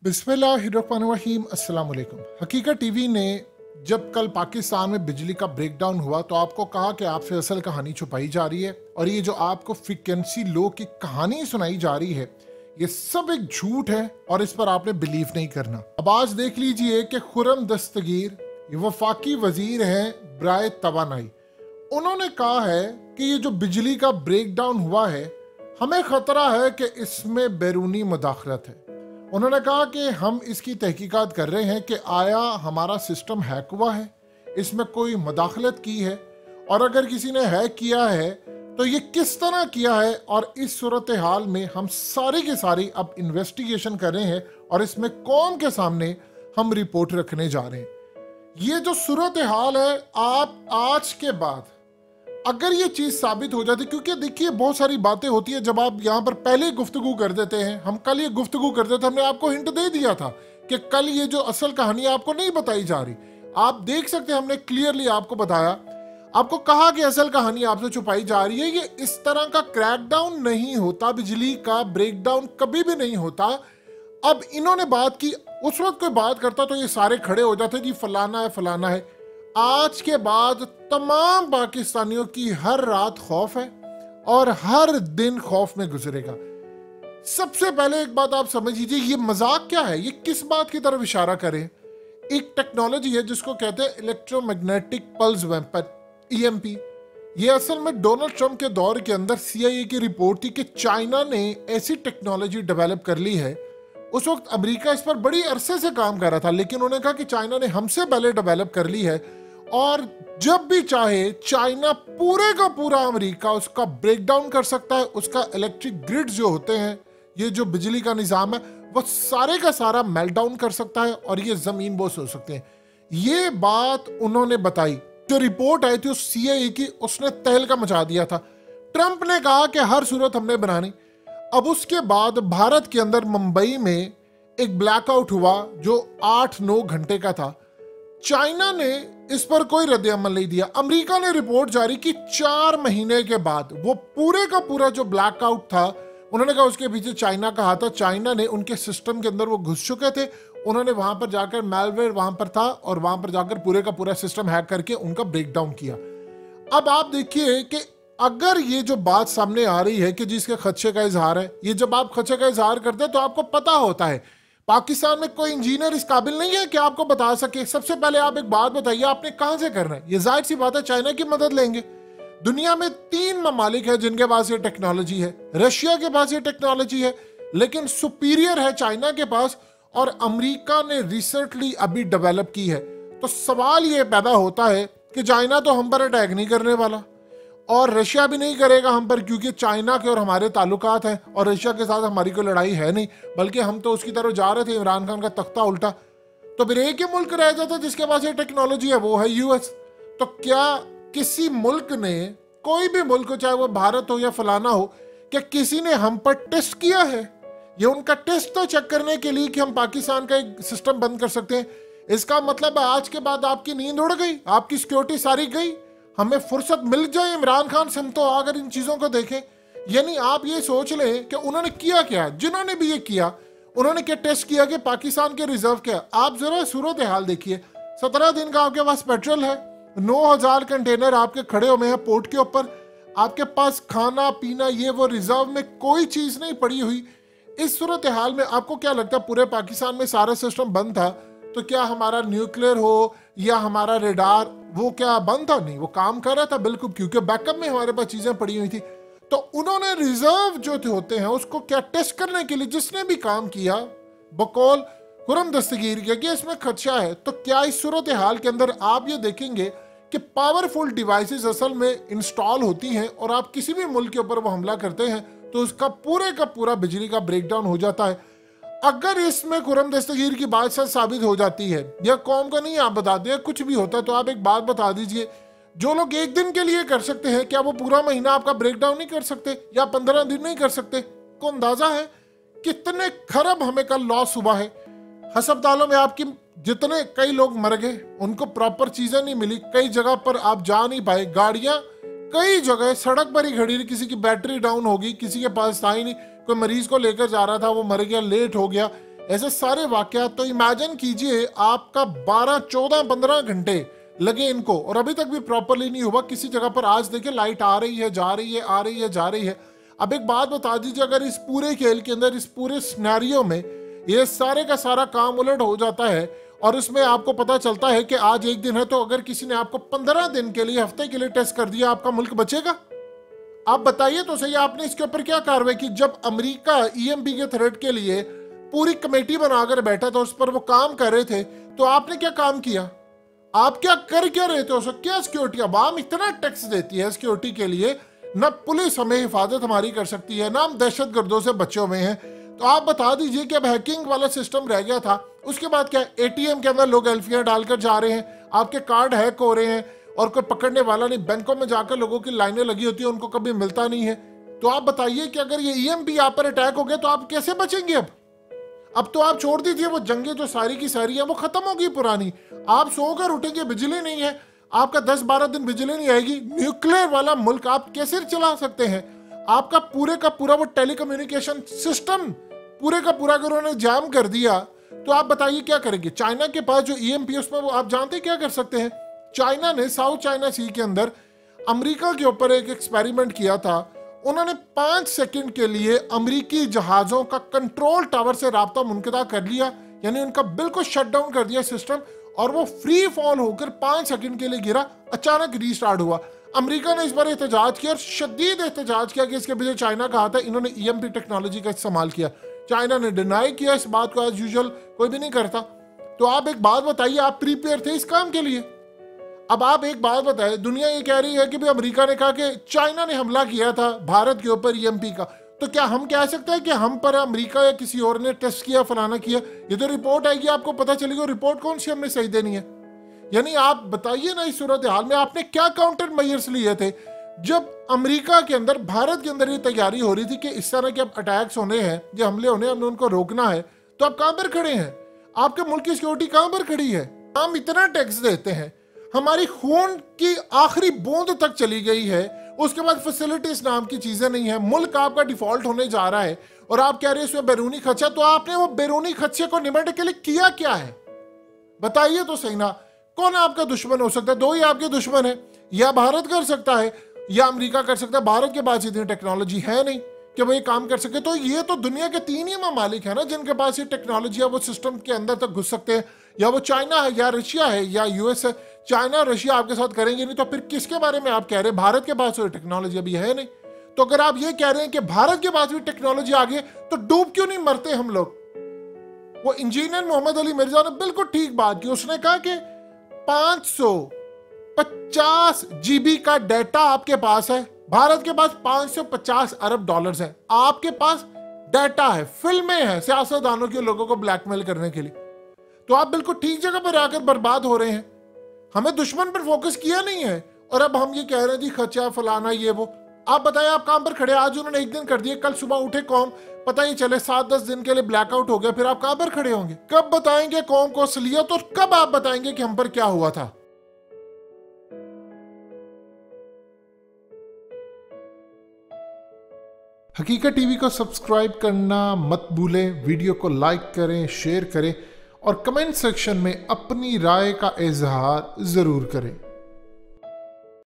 बिस्मिल्लाहिर्रहमानिर्रहीम अस्सलाम वालेकुम। हकीकत टीवी ने जब कल पाकिस्तान में बिजली का ब्रेकडाउन हुआ तो आपको कहा कि आपसे असल कहानी छुपाई जा रही है और ये जो आपको फ्रीक्वेंसी लो की कहानी सुनाई जा रही है ये सब एक झूठ है और इस पर आपने बिलीव नहीं करना। अब आज देख लीजिए कि खुर्रम दस्तगीर ये वफाकी वजीर हैं बराए तवानाई, उन्होंने कहा है कि ये जो बिजली का ब्रेकडाउन हुआ है हमें खतरा है कि इसमें बैरूनी मुदाखलत है। उन्होंने कहा कि हम इसकी तहकीकात कर रहे हैं कि आया हमारा सिस्टम हैक हुआ है, इसमें कोई मुदाखलत की है और अगर किसी ने हैक किया है तो ये किस तरह किया है, और इस सूरत हाल में हम सारी की सारी अब इन्वेस्टिगेशन कर रहे हैं और इसमें कौम के सामने हम रिपोर्ट रखने जा रहे हैं। ये जो सूरत हाल है, आप आज के बाद अगर ये चीज साबित हो जाती, क्योंकि देखिए बहुत सारी बातें होती है जब आप यहाँ पर पहले गुफ्तगू कर देते हैं, हम कल ये गुफ्तगू कर देते, हमने आपको हिंट दे दिया था कि कल ये जो असल कहानी आपको नहीं बताई जा रही, आप देख सकते हैं हमने क्लियरली आपको बताया, आपको कहा कि असल कहानी आपसे छुपाई जा रही है। ये इस तरह का क्रैकडाउन नहीं होता, बिजली का ब्रेकडाउन कभी भी नहीं होता। अब इन्होंने बात की, उस वक्त कोई बात करता तो ये सारे खड़े हो जाते जी फलाना है फलाना है। आज के बाद तमाम पाकिस्तानियों की हर रात खौफ है और हर दिन खौफ में गुजरेगा। सबसे पहले एक बात आप समझ लीजिए, ये मजाक क्या है, ये किस बात की तरफ इशारा करें। एक टेक्नोलॉजी है जिसको कहते हैं इलेक्ट्रोमैग्नेटिक पल्स वेपन, EMP। ये असल में डोनाल्ड ट्रंप के दौर के अंदर CIA की रिपोर्ट थी कि चाइना ने ऐसी टेक्नोलॉजी डेवलप कर ली है। उस वक्त अमेरिका इस पर बड़ी अरसे से काम कर रहा था, लेकिन उन्होंने कहा कि चाइना ने हमसे पहले डेवलप कर ली है और जब भी चाहे चाइना पूरे का पूरा अमेरिका उसका ब्रेकडाउन कर सकता है। उसका इलेक्ट्रिक ग्रिड जो होते हैं, ये जो बिजली का निजाम है, वो सारे का सारा मेल्टडाउन कर सकता है और ये जमीन बोस हो सकते हैं। ये बात उन्होंने बताई। जो रिपोर्ट आई थी उस CIA की, उसने तहलका मचा दिया था। ट्रंप ने कहा कि हर सूरत हमने बनानी। अब उसके बाद भारत के अंदर मुंबई में एक ब्लैकआउट हुआ जो 8-9 घंटे का था। चाइना ने इस पर कोई रद्द अमल नहीं दिया। अमेरिका ने रिपोर्ट जारी की 4 महीने के बाद, वो पूरे का पूरा जो ब्लैकआउट था, उन्होंने कहा उसके पीछे चाइना का हाथ था। चाइना ने उनके सिस्टम के अंदर वो घुस चुके थे, उन्होंने वहां पर जाकर मैलवेयर वहां पर था और वहां पर जाकर पूरे का पूरा सिस्टम हैक करके उनका ब्रेकडाउन किया। अब आप देखिए कि अगर ये जो बात सामने आ रही है कि जिसके खदशे का इजहार है, ये जब आप खदशे का इजहार करते हैं तो आपको पता होता है पाकिस्तान में कोई इंजीनियर इस काबिल नहीं है कि आपको बता सके। सबसे पहले आप एक बात बताइए, आपने कहां से करना है। ये जाहिर सी बात है चाइना की मदद लेंगे। दुनिया में 3 ममालिक है जिनके पास ये टेक्नोलॉजी है। रशिया के पास ये टेक्नोलॉजी है लेकिन सुपीरियर है चाइना के पास, और अमेरिका ने रिसेंटली अभी डेवलप की है। तो सवाल ये पैदा होता है कि चाइना तो हम पर अटैक नहीं करने वाला और रशिया भी नहीं करेगा हम पर, क्योंकि चाइना के और हमारे ताल्लुकात हैं और रशिया के साथ हमारी कोई लड़ाई है नहीं, बल्कि हम तो उसकी तरफ जा रहे थे, इमरान खान का तख्ता उल्टा। तो फिर एक ही मुल्क रह जाता जिसके पास ये टेक्नोलॉजी है, वो है US। तो क्या किसी मुल्क ने, कोई भी मुल्क हो, चाहे वो भारत हो या फलाना हो, क्या किसी ने हम पर टेस्ट किया है? ये उनका टेस्ट तो चेक करने के लिए कि हम पाकिस्तान का एक सिस्टम बंद कर सकते हैं। इसका मतलब है आज के बाद आपकी नींद उड़ गई, आपकी सिक्योरिटी सारी गई, हमें फुर्सत मिल जाए इमरान खान से हम तो अगर इन चीजों को देखें। यानी आप ये सोच लें कि उन्होंने किया क्या, जिन्होंने भी ये किया उन्होंने क्या टेस्ट किया कि पाकिस्तान के रिजर्व क्या। आप जरा सूरत हाल देखिए, 17 दिन का आपके पास पेट्रोल है, 9000 कंटेनर आपके खड़े हुए हैं पोर्ट के ऊपर, आपके पास खाना पीना ये वो रिजर्व में कोई चीज नहीं पड़ी हुई। इस सूरत हाल में आपको क्या लगता है पूरे पाकिस्तान में सारा सिस्टम बंद था तो क्या हमारा न्यूक्लियर हो या हमारा रेडार वो क्या बंद था? नहीं, वो काम कर रहा था बिल्कुल, क्योंकि बैकअप में हमारे पास चीजें पड़ी हुई थी। तो उन्होंने रिजर्व जो होते हैं उसको क्या टेस्ट करने के लिए जिसने भी काम किया बकौल खुर्रम दस्तगीर किया कि इसमें खदशा है। तो क्या इस सूरत हाल के अंदर आप ये देखेंगे कि पावरफुल डिवाइसेस असल में इंस्टॉल होती हैं और आप किसी भी मुल्क के ऊपर वो हमला करते हैं तो उसका पूरे का पूरा बिजली का ब्रेकडाउन हो जाता है। अगर इसमें खुर्रम दस्तगीर की बात सच साबित हो जाती है, या कौम का नहीं आप बताते हैं, कुछ भी होता है, तो आप एक बात बता दीजिए, जो लोग एक दिन के लिए कर सकते हैं क्या वो पूरा महीना आपका ब्रेकडाउन नहीं कर सकते या 15 दिन नहीं कर सकते? को अंदाजा है कितने खरब हमें कल लॉस हुआ है। अस्पतालों में आपकी जितने कई लोग मर गए, उनको प्रॉपर चीजें नहीं मिली, कई जगह पर आप जा नहीं पाए, गाड़ियां कई जगह सड़क पर ही खड़ी रही, किसी की बैटरी डाउन होगी, किसी के पास था ही नहीं, कोई मरीज को लेकर जा रहा था वो मर गया, लेट हो गया। ऐसे सारे वाकयात। तो इमेजिन कीजिए आपका 12, 14, 15 घंटे लगे इनको और अभी तक भी प्रॉपरली नहीं हुआ किसी जगह पर। आज देखिए लाइट आ रही है, जा रही है, आ रही है, जा रही है। अब एक बात बता दीजिए, अगर इस पूरे खेल के अंदर, इस पूरे सिनेरियो में ये सारे का सारा काम उलट हो जाता है और इसमें आपको पता चलता है कि आज एक दिन है, तो अगर किसी ने आपको 15 दिन के लिए, हफ्ते के लिए टेस्ट कर दिया, आपका मुल्क बचेगा? आप बताइए तो सही, आपने इसके ऊपर क्या कार्रवाई की? जब अमेरिका ईएमपी के थ्रेट के लिए पूरी कमेटी बनाकर बैठा था, उस पर वो काम कर रहे थे, तो आपने क्या काम किया? आप क्या कर क्या रहे थे उसको? क्या सिक्योरिटी? अवाम इतना टैक्स देती है सिक्योरिटी के लिए, न पुलिस हमें हिफाजत हमारी कर सकती है, ना हम दहशत गर्दों से बचे हुए हैं। तो आप बता दीजिए कि अब हैकिंग वाला सिस्टम रह गया था, उसके बाद क्या? एटीएम के अंदर लोग एल्फियां डालकर जा रहे हैं, आपके कार्ड हैक हो रहे हैं और कोई पकड़ने वाला नहीं। बैंकों में जाकर लोगों की लाइनें लगी होती है, उनको कभी मिलता नहीं है। तो आप बताइए कि अगर ये ईएमपी आप पर अटैक हो गया तो आप कैसे बचेंगे? अब तो आप छोड़ दीजिए, वो जंगें जो सारी की सारी है वो खत्म होगी पुरानी। आप सोकर उठेंगे, बिजली नहीं है, आपका 10-12 दिन बिजली नहीं आएगी। न्यूक्लियर वाला मुल्क आप कैसे चला सकते हैं? आपका पूरे का पूरा वो टेलीकम्युनिकेशन सिस्टम पूरे का पूरा अगर उन्होंने जाम कर दिया तो आप बताइए क्या करेंगे? चाइना के पास जो ईएमपी उसमें वो आप जानते क्या कर सकते हैं? चाइना ने साउथ चाइना सी के अंदर अमेरिका के ऊपर एक एक्सपेरिमेंट किया था। उन्होंने 5 सेकंड के लिए अमेरिकी जहाजों का कंट्रोल टावर से राब्ता मुनक़ता कर लिया, यानी उनका बिल्कुल शट डाउन कर दिया सिस्टम, और वो फ्री फॉल होकर 5 सेकंड के लिए गिरा, अचानक रीस्टार्ट हुआ। अमेरिका ने इस बार एहतजाज किया और शदीद एहतजाज किया कि इसके पीछे चाइना का हाथ है, इन्होंने ईएमपी टेक्नोलॉजी का इस्तेमाल किया। चाइना ने डिनाई किया इस बात को, एज यूजुअल कोई भी नहीं करता। तो आप एक बात बताइए, आप प्रीपेयर थे इस काम के लिए? अब आप एक बात बताएं, दुनिया ये कह रही है कि भाई अमेरिका ने कहा कि चाइना ने हमला किया था भारत के ऊपर ईएमपी का, तो क्या हम कह सकते हैं कि हम पर अमेरिका या किसी और ने टेस्ट किया, फलाना किया? ये तो रिपोर्ट आएगी, आपको पता चलेगा रिपोर्ट कौन सी हमने सही देनी है। यानी आप बताइए ना, इस सूरत हाल में आपने क्या काउंटर मेजर्स लिए थे जब अमेरिका के अंदर, भारत के अंदर ये तैयारी हो रही थी कि इस तरह के अब अटैक्स होने हैं, जो हमले होने हैं, हमने उनको रोकना है। तो आप कहां पर खड़े हैं? आपके मुल्क की सिक्योरिटी कहां पर खड़ी है? हम इतना टैक्स देते हैं, हमारी खून की आखिरी बूंद तक चली गई है, उसके बाद फैसिलिटीज नाम की चीजें नहीं है, मुल्क आपका डिफॉल्ट होने जा रहा है और आप कह रहे हैं इसमें बैरूनी खर्चा। तो आपने वो बैरूनी खर्चे को निपटने के लिए किया क्या है? बताइए तो सही ना। कौन आपका दुश्मन हो सकता है? दो ही आपके दुश्मन है, या भारत कर सकता है या अमेरिका कर सकता है। भारत के पास इतनी टेक्नोलॉजी है नहीं कि वो ये काम कर सके। तो ये तो दुनिया के 3 ही ममालिक है ना जिनके पास ये टेक्नोलॉजी है, वो सिस्टम के अंदर तक घुस सकते हैं, या वो चाइना है, या रशिया है, या यूएस है। चाइना रशिया आपके साथ करेंगे नहीं, तो फिर किसके बारे में आप कह रहे हैं? भारत के पास तो टेक्नोलॉजी अभी है नहीं। तो अगर आप ये कह रहे हैं कि भारत के पास भी टेक्नोलॉजी आ गई, तो डूब क्यों नहीं मरते हम लोग? वो इंजीनियर मोहम्मद अली मिर्जा ने बिल्कुल ठीक बात की। उसने कहा कि 550 GB का डाटा आपके पास है, भारत के पास 550 अरब डॉलर्स है। आपके पास डाटा है, फिल्में हैं सियासतदानों के, लोगों को ब्लैकमेल करने के लिए। तो आप बिल्कुल ठीक जगह पर आकर बर्बाद हो रहे हैं। हमें दुश्मन पर फोकस किया नहीं है और अब हम ये कह रहे हैं जी खर्चा फलाना ये वो। आप बताएं, आप काम पर खड़े, आज उन्होंने 1 दिन कर दिए, कल सुबह उठे कौम, पता ही चले 7-10 दिन के लिए ब्लैकआउट हो गया, फिर आप कहां पर खड़े होंगे? कब बताएंगे कौम को असलियत, और कब आप बताएंगे कि हम पर क्या हुआ था? हकीकत टीवी को सब्सक्राइब करना मत भूलें, वीडियो को लाइक करें, शेयर करें और कमेंट सेक्शन में अपनी राय का इजहार जरूर करें।